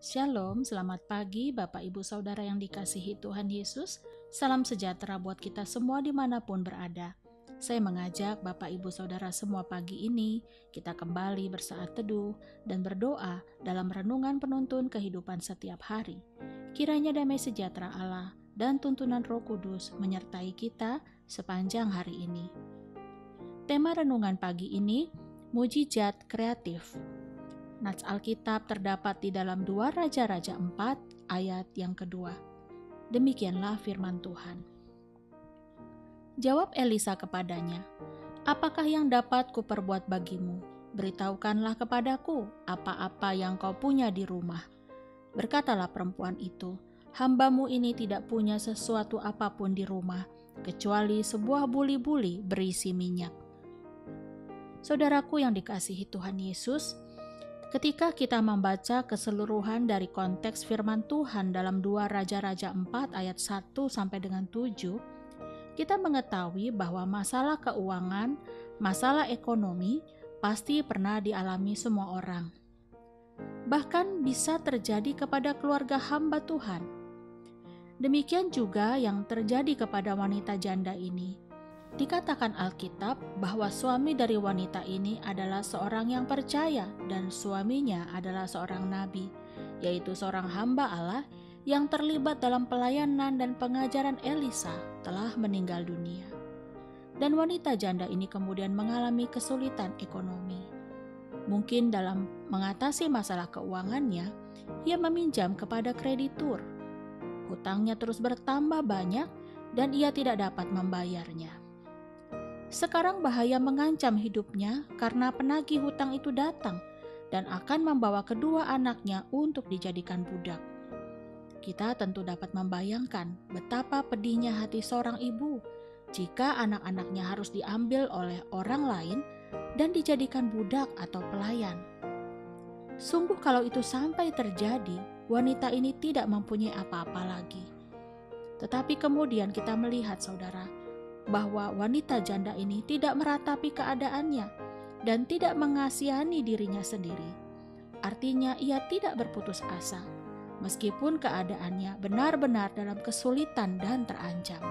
Shalom, selamat pagi Bapak Ibu Saudara yang dikasihi Tuhan Yesus. Salam sejahtera buat kita semua dimanapun berada. Saya mengajak Bapak Ibu Saudara semua pagi ini, kita kembali bersaat teduh dan berdoa dalam renungan penuntun kehidupan setiap hari. Kiranya damai sejahtera Allah dan tuntunan Roh Kudus menyertai kita sepanjang hari ini. Tema renungan pagi ini, mujizat kreatif. Nats Alkitab terdapat di dalam 2 Raja-Raja 4 ayat yang kedua. Demikianlah firman Tuhan. Jawab Elisa kepadanya, "Apakah yang dapat kuperbuat bagimu? Beritahukanlah kepadaku apa-apa yang kau punya di rumah." Berkatalah perempuan itu, "Hambamu ini tidak punya sesuatu apapun di rumah, kecuali sebuah buli-buli berisi minyak." Saudaraku yang dikasihi Tuhan Yesus, ketika kita membaca keseluruhan dari konteks firman Tuhan dalam 2 Raja-Raja 4 ayat 1 sampai dengan 7, kita mengetahui bahwa masalah keuangan, masalah ekonomi pasti pernah dialami semua orang. Bahkan bisa terjadi kepada keluarga hamba Tuhan. Demikian juga yang terjadi kepada wanita janda ini. Dikatakan Alkitab bahwa suami dari wanita ini adalah seorang yang percaya dan suaminya adalah seorang nabi, yaitu seorang hamba Allah yang terlibat dalam pelayanan dan pengajaran Elisa telah meninggal dunia. Dan wanita janda ini kemudian mengalami kesulitan ekonomi. Mungkin dalam mengatasi masalah keuangannya, ia meminjam kepada kreditur. Hutangnya terus bertambah banyak dan ia tidak dapat membayarnya. Sekarang bahaya mengancam hidupnya karena penagih hutang itu datang dan akan membawa kedua anaknya untuk dijadikan budak. Kita tentu dapat membayangkan betapa pedihnya hati seorang ibu jika anak-anaknya harus diambil oleh orang lain dan dijadikan budak atau pelayan. Sungguh kalau itu sampai terjadi, wanita ini tidak mempunyai apa-apa lagi. Tetapi kemudian kita melihat, saudara, bahwa wanita janda ini tidak meratapi keadaannya dan tidak mengasihani dirinya sendiri. Artinya ia tidak berputus asa, meskipun keadaannya benar-benar dalam kesulitan dan terancam.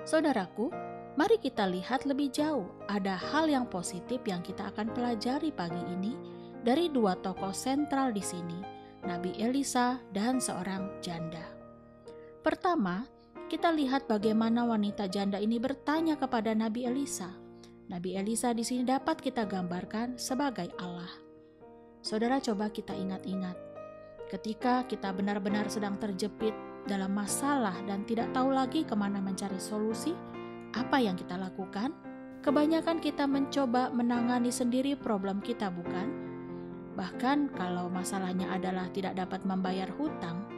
Saudaraku, mari kita lihat lebih jauh. Ada hal yang positif yang kita akan pelajari pagi ini dari dua tokoh sentral di sini, Nabi Elisa dan seorang janda. Pertama, kita lihat bagaimana wanita janda ini bertanya kepada Nabi Elisa. Nabi Elisa di sini dapat kita gambarkan sebagai Allah. Saudara, coba kita ingat-ingat. Ketika kita benar-benar sedang terjepit dalam masalah dan tidak tahu lagi kemana mencari solusi, apa yang kita lakukan? Kebanyakan kita mencoba menangani sendiri problem kita, bukan? Bahkan kalau masalahnya adalah tidak dapat membayar hutang,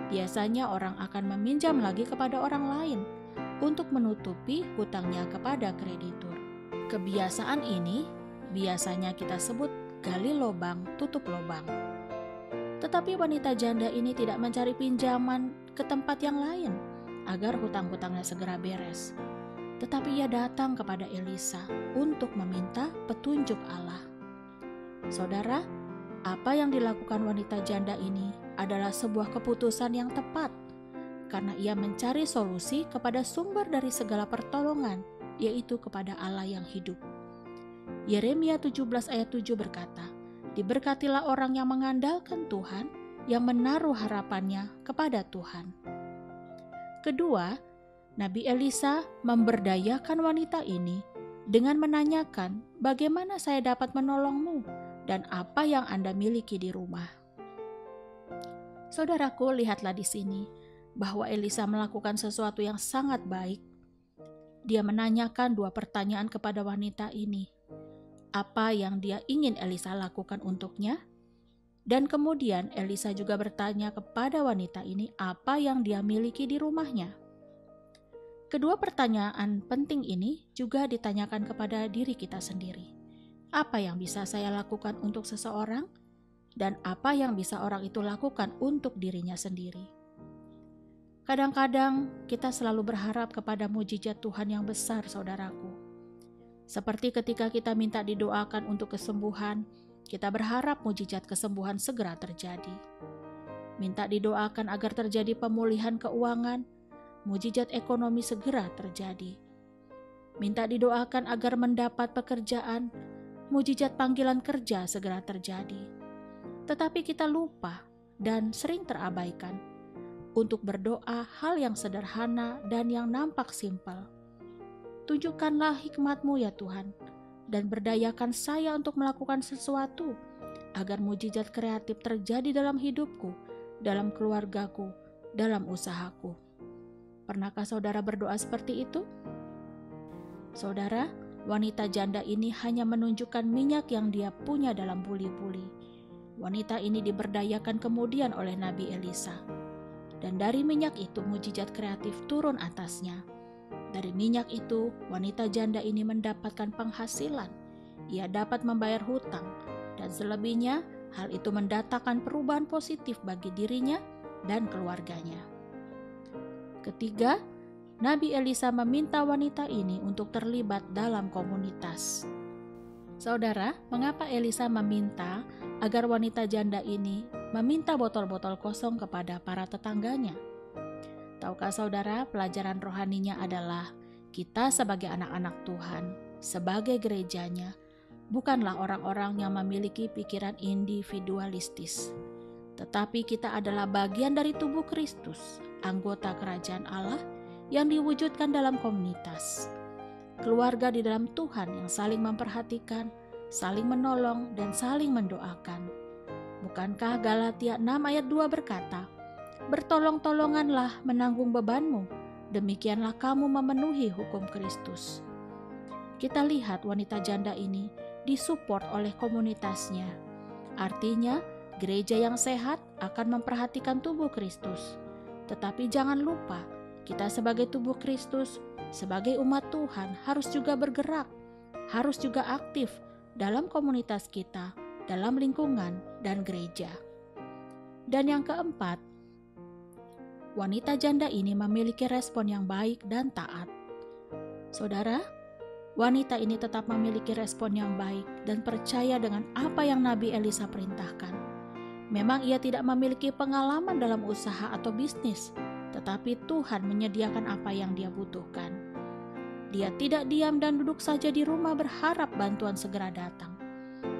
biasanya orang akan meminjam lagi kepada orang lain untuk menutupi hutangnya kepada kreditur. Kebiasaan ini biasanya kita sebut gali lubang, tutup lubang. Tetapi wanita janda ini tidak mencari pinjaman ke tempat yang lain agar hutang-hutangnya segera beres. Tetapi ia datang kepada Elisa untuk meminta petunjuk Allah. Saudara, apa yang dilakukan wanita janda ini adalah sebuah keputusan yang tepat karena ia mencari solusi kepada sumber dari segala pertolongan, yaitu kepada Allah yang hidup. Yeremia 17 ayat 7 berkata, "Diberkatilah orang yang mengandalkan Tuhan, yang menaruh harapannya kepada Tuhan." Kedua, Nabi Elisa memberdayakan wanita ini dengan menanyakan, "Bagaimana saya dapat menolongmu dan apa yang Anda miliki di rumah?" Saudaraku, lihatlah di sini bahwa Elisa melakukan sesuatu yang sangat baik. Dia menanyakan dua pertanyaan kepada wanita ini. Apa yang dia ingin Elisa lakukan untuknya? Dan kemudian Elisa juga bertanya kepada wanita ini apa yang dia miliki di rumahnya. Kedua pertanyaan penting ini juga ditanyakan kepada diri kita sendiri. Apa yang bisa saya lakukan untuk seseorang? Dan apa yang bisa orang itu lakukan untuk dirinya sendiri. Kadang-kadang kita selalu berharap kepada mujizat Tuhan yang besar, saudaraku. Seperti ketika kita minta didoakan untuk kesembuhan, kita berharap mujizat kesembuhan segera terjadi. Minta didoakan agar terjadi pemulihan keuangan, mujizat ekonomi segera terjadi. Minta didoakan agar mendapat pekerjaan, mujizat panggilan kerja segera terjadi. Tetapi kita lupa dan sering terabaikan untuk berdoa hal yang sederhana dan yang nampak simpel. Tunjukkanlah hikmat-Mu ya Tuhan, dan berdayakan saya untuk melakukan sesuatu agar mujizat kreatif terjadi dalam hidupku, dalam keluargaku, dalam usahaku. Pernahkah saudara berdoa seperti itu? Saudara, wanita janda ini hanya menunjukkan minyak yang dia punya dalam buli-buli. Wanita ini diberdayakan kemudian oleh Nabi Elisa. Dan dari minyak itu mujizat kreatif turun atasnya. Dari minyak itu, wanita janda ini mendapatkan penghasilan. Ia dapat membayar hutang, dan selebihnya hal itu mendatangkan perubahan positif bagi dirinya dan keluarganya. Ketiga, Nabi Elisa meminta wanita ini untuk terlibat dalam komunitas. Saudara, mengapa Elisa meminta agar wanita janda ini meminta botol-botol kosong kepada para tetangganya? Tahukah saudara, pelajaran rohaninya adalah kita sebagai anak-anak Tuhan, sebagai gerejanya, bukanlah orang-orang yang memiliki pikiran individualistis. Tetapi kita adalah bagian dari tubuh Kristus, anggota kerajaan Allah yang diwujudkan dalam komunitas. Keluarga di dalam Tuhan yang saling memperhatikan, saling menolong, dan saling mendoakan. Bukankah Galatia 6 ayat 2 berkata, "Bertolong-tolonganlah menanggung bebanmu, demikianlah kamu memenuhi hukum Kristus." Kita lihat wanita janda ini disupport oleh komunitasnya. Artinya, gereja yang sehat akan memperhatikan tubuh Kristus. Tetapi jangan lupa, kita sebagai tubuh Kristus, sebagai umat Tuhan harus juga bergerak, harus juga aktif dalam komunitas kita, dalam lingkungan dan gereja. Dan yang keempat, wanita janda ini memiliki respon yang baik dan taat. Saudara, wanita ini tetap memiliki respon yang baik dan percaya dengan apa yang Nabi Elisa perintahkan. Memang ia tidak memiliki pengalaman dalam usaha atau bisnis, tetapi Tuhan menyediakan apa yang dia butuhkan. Dia tidak diam dan duduk saja di rumah berharap bantuan segera datang,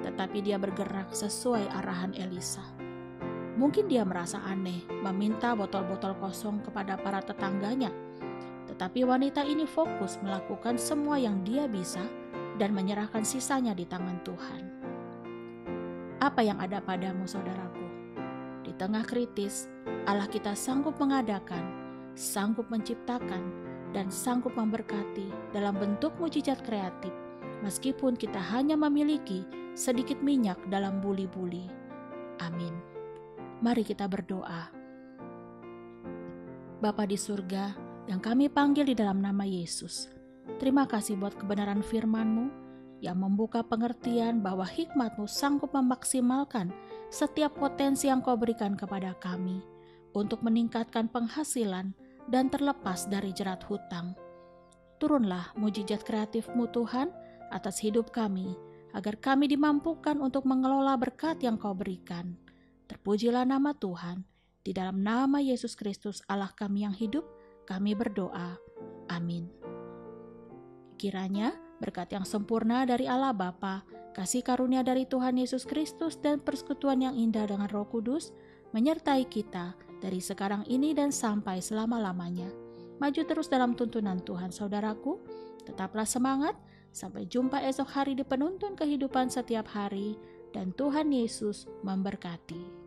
tetapi dia bergerak sesuai arahan Elisa. Mungkin dia merasa aneh meminta botol-botol kosong kepada para tetangganya, tetapi wanita ini fokus melakukan semua yang dia bisa dan menyerahkan sisanya di tangan Tuhan. Apa yang ada padamu, saudaraku? Di tengah kritis, Allah kita sanggup mengadakan, sanggup menciptakan, dan sanggup memberkati dalam bentuk mujizat kreatif, meskipun kita hanya memiliki sedikit minyak dalam buli-buli. Amin. Mari kita berdoa. Bapa di surga, yang kami panggil di dalam nama Yesus, terima kasih buat kebenaran firman-Mu yang membuka pengertian bahwa hikmat-Mu sanggup memaksimalkan setiap potensi yang Kau berikan kepada kami untuk meningkatkan penghasilan dan terlepas dari jerat hutang. Turunlah mujizat kreatif-Mu Tuhan atas hidup kami, agar kami dimampukan untuk mengelola berkat yang Kau berikan. Terpujilah nama Tuhan. Di dalam nama Yesus Kristus Allah kami yang hidup, kami berdoa. Amin. Kiranya berkat yang sempurna dari Allah Bapa, kasih karunia dari Tuhan Yesus Kristus, dan persekutuan yang indah dengan Roh Kudus menyertai kita dari sekarang ini dan sampai selama-lamanya. Maju terus dalam tuntunan Tuhan, saudaraku. Tetaplah semangat. Sampai jumpa esok hari di penuntun kehidupan setiap hari. Dan Tuhan Yesus memberkati.